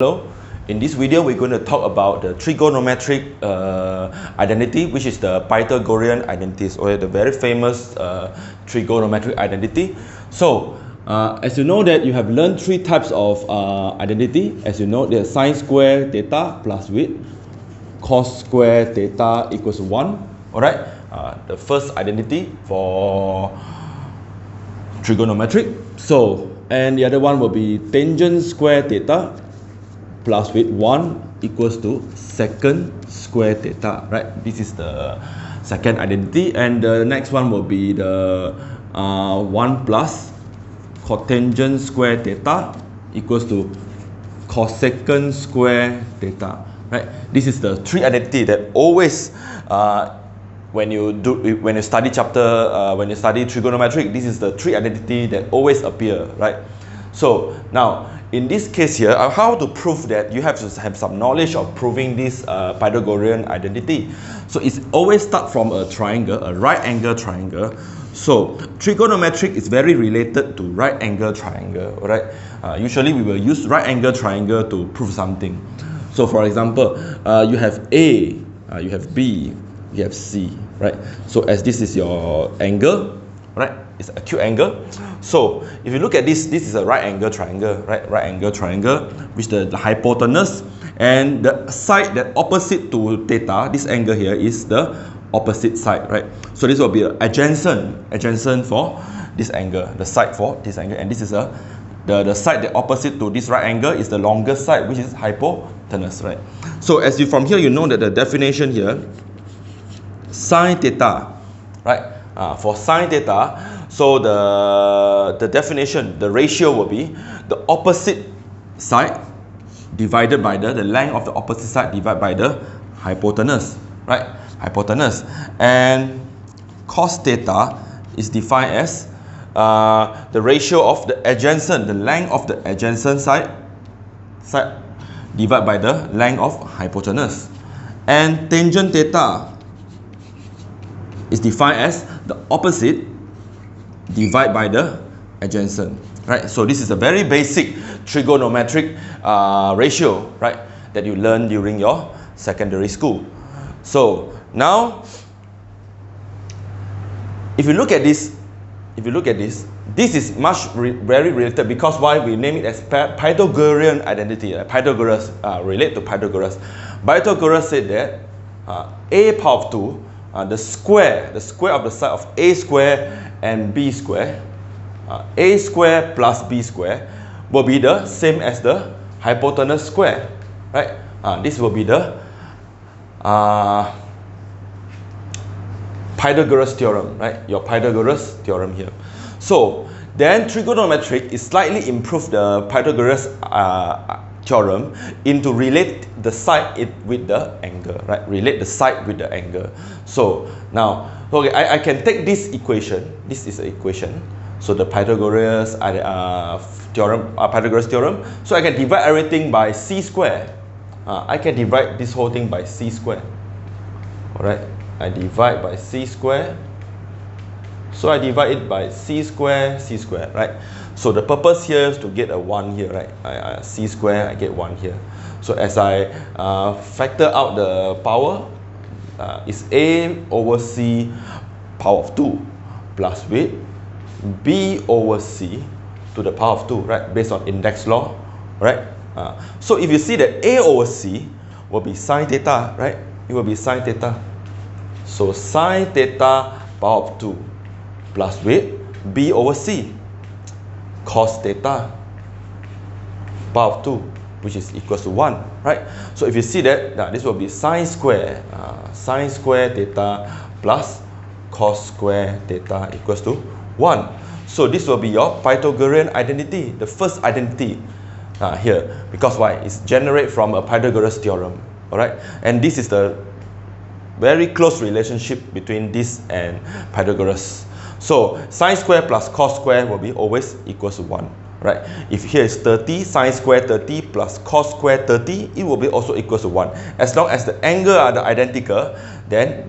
Hello, in this video we're going to talk about the trigonometric identity, which is the Pythagorean identities, or the very famous trigonometric identity. So as you know that you have learned three types of identity. As you know, there's sine square theta plus with cos square theta equals 1. Alright, the first identity for trigonometric. So, and the other one will be tangent square theta plus with 1 equals to secant square theta, right? This is the second identity, and the next one will be the 1 plus cotangent square theta equals to cosecant square theta, right? This is the three identity that always when you study when you study trigonometric, this is the three identity that always appear, right? So now in this case here, how to prove that, you have to have some knowledge of proving this Pythagorean identity. So it's always start from a triangle, a right angle triangle. So trigonometric is very related to right angle triangle, right? Usually we will use right angle triangle to prove something. So for example, you have A, you have B, you have C, right? So as this is your angle, right? It's acute angle. So if you look at this, this is a right angle triangle, right? Right angle triangle, which the hypotenuse and the side that opposite to theta, this angle here is the opposite side, right? So this will be adjacent for this angle, the side for this angle, and this is the side that opposite to this right angle is the longest side, which is hypotenuse, right? So as you from here, you know that the definition here, sine theta, right? For sine theta, so the definition, the ratio will be the opposite side divided by the length of the opposite side divided by the hypotenuse, right? Hypotenuse. And cos theta is defined as the ratio of the adjacent, the length of the adjacent side divided by the length of hypotenuse. And tangent theta is defined as the opposite divided by the adjacent, right? So this is a very basic trigonometric ratio, right, that you learn during your secondary school. So now, if you look at this, this is very related, because why we name it as Pythagorean identity. Pythagoras relate to Pythagoras. Pythagoras said that a power of 2, the square of the side of a square and b square, a square plus b square will be the same as the hypotenuse square, right? This will be the Pythagoras theorem, right? Your Pythagoras theorem here. So then trigonometric is slightly improved the Pythagoras theorem into relate the side with the angle, right? Relate the side with the angle. So now, okay, I can take this equation. This is an equation. So the Pythagoras theorem, Pythagoras theorem. So I can divide everything by c square. I can divide this whole thing by c square. All right, I divide by c square. So I divide it by c square, right? So the purpose here is to get a 1 here, right? C square, I get 1 here. So as I factor out the power, is a over c power of 2 plus with b over c to the power of 2, right? Based on index law, right? So if you see that a over c will be sine theta, right? It will be sine theta. So sine theta power of 2 plus with b over c cos theta power of 2, which is equals to 1, right? So if you see that, this will be sine square theta plus cos square theta equals to 1. So this will be your Pythagorean identity, the first identity here, because why? It's generated from a Pythagoras theorem, all right? And this is the very close relationship between this and Pythagoras. So sine square plus cos square will be always equals to 1, right? If here is 30, sine square 30 plus cos square 30, it will be also equals to 1. As long as the angle are identical, then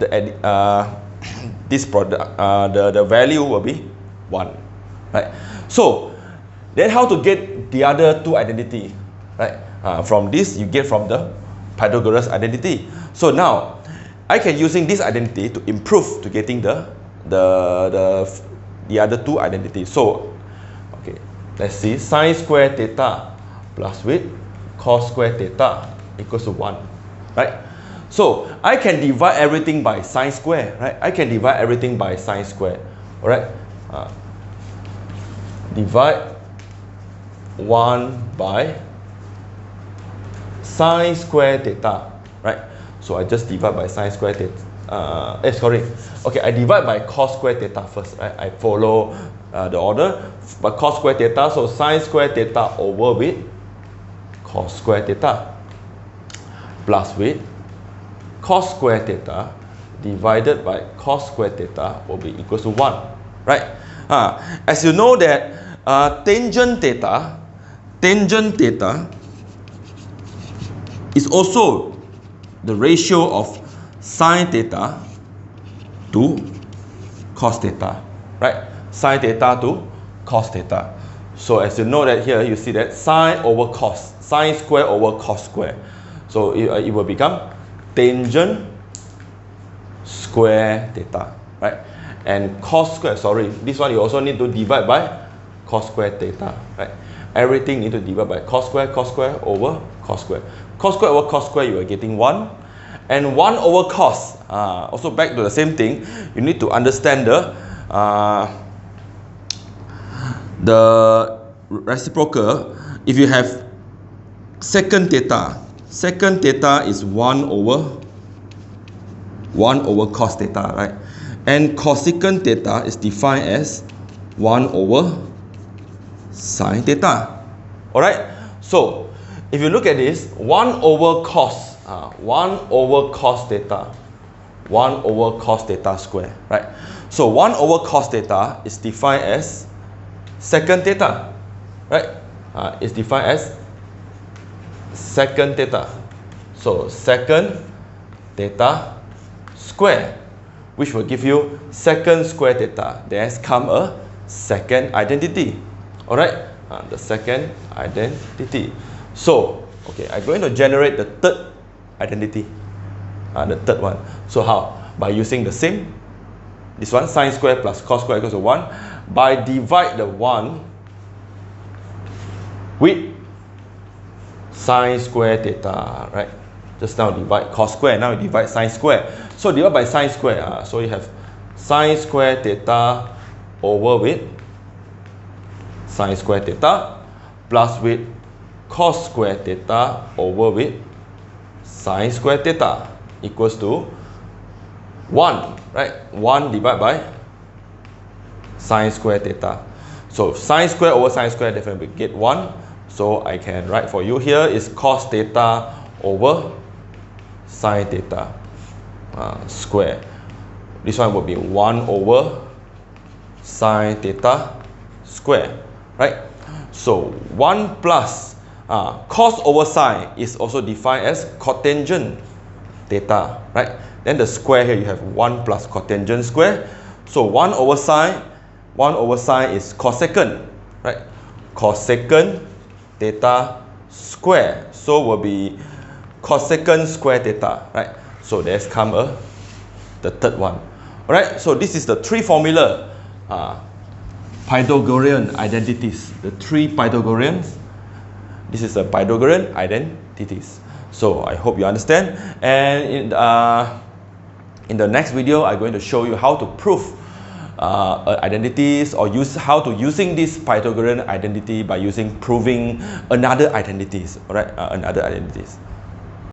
this product, the value will be 1, right? So then how to get the other two identity, right? From this, you get from the Pythagoras identity. So now, I can using this identity to improve to getting the other two identities. So, okay, let's see. Sine square theta plus with cos square theta equals to 1, right? So I can divide everything by sine square, right? I can divide everything by sine square, all right? Divide 1 by sine square theta, right? So I just divide by sine square theta. Sorry. Okay, I divide by cos square theta first, right? I follow the order. But cos square theta, so sine square theta over with cos square theta plus with cos square theta divided by cos square theta will be equals to 1, right? As you know that tangent theta is also the ratio of sine theta to cos theta, right? Sine theta to cos theta. So as you know that here, you see that sine over cos, sine square over cos square. So it will become tangent square theta, right? And cos square, sorry, this one you also need to divide by cos square theta, right? Everything need to divide by cos square over cos square. Cos square over cos square, you are getting 1. And 1 over cos, also back to the same thing, you need to understand the reciprocal. If you have secant theta is 1 over cos theta, right? And cosecant theta is defined as 1 over sine theta. Alright? So, if you look at this, 1 over cos, 1 over cos theta, 1 over cos theta square, right? So, 1 over cos theta is defined as secant theta, right? It's defined as secant theta. So, secant theta square, which will give you secant square theta. There's come a second identity. Alright, the second identity. So, okay, I'm going to generate the third identity, the third one. So how? By using the same, this one, sine square plus cos square equals to 1. By divide the 1 with sine square theta, right? Just now divide cos square, now you divide sine square. So divide by sine square, so you have sine square theta over with sine square theta plus with cos square theta over with sine square theta equals to 1, right? 1 divided by sine square theta. So sine square over sine square definitely get 1. So I can write for you here is cos theta over sine theta square. This one will be 1 over sine theta square, right? So 1 plus cos over sine is also defined as cotangent theta, right? Then the square here you have 1 plus cotangent square. So 1 over sine is cosecant, right? Cosecant theta square. So will be cosecant square theta, right? So there's come the third one. Alright, so this is the three formula, Pythagorean identities. The three Pythagoreans. This is the Pythagorean identities. So I hope you understand. And in the next video, I'm going to show you how to prove identities, or how to using this Pythagorean identity by proving another identities. Alright, another identities.